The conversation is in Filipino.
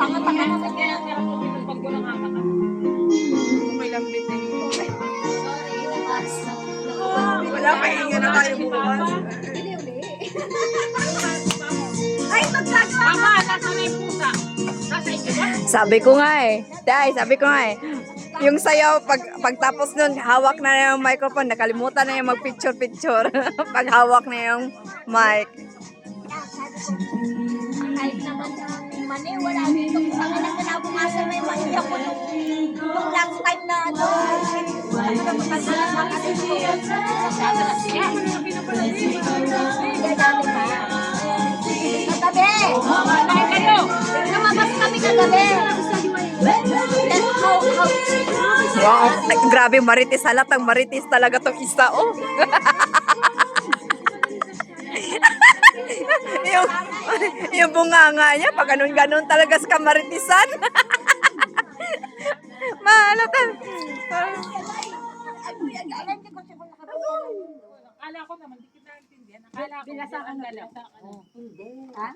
Tanga-tanga naman kaya ang hirap ko pag walang hamak. Okay lang din eh. Sorry, labas. Wala pa hinga na tayo bukas. Ay, magkagawa. Mama, nasa na yung pusa? Nasa inyo ba? Sabi ko nga eh. Sabi ko nga eh. Yung sayaw, pagtapos nun, hawak na yung microphone, nakalimutan na yung mag-picture-picture. Pag hawak na yung mic. Kahit naman mani, wala dito. Kung ang kinabukasan may mani ako nung last time na ano. Ano na magkasala na kasi Nasa na siya. Ano na pinapalagay? Gagano pa. Kagabi! Bakit kayo? Lumabas kami kagabi. Then how Wow, grabe maritis. Halatang maritis talaga tong isa. Oh. yung bunganga niya, pag ganun-ganun talaga sa kamaritisan. Mahalata. Akala ko naman, di kita naintindihan. Akala ko, binasa ang dalaw. Hindi. Ha?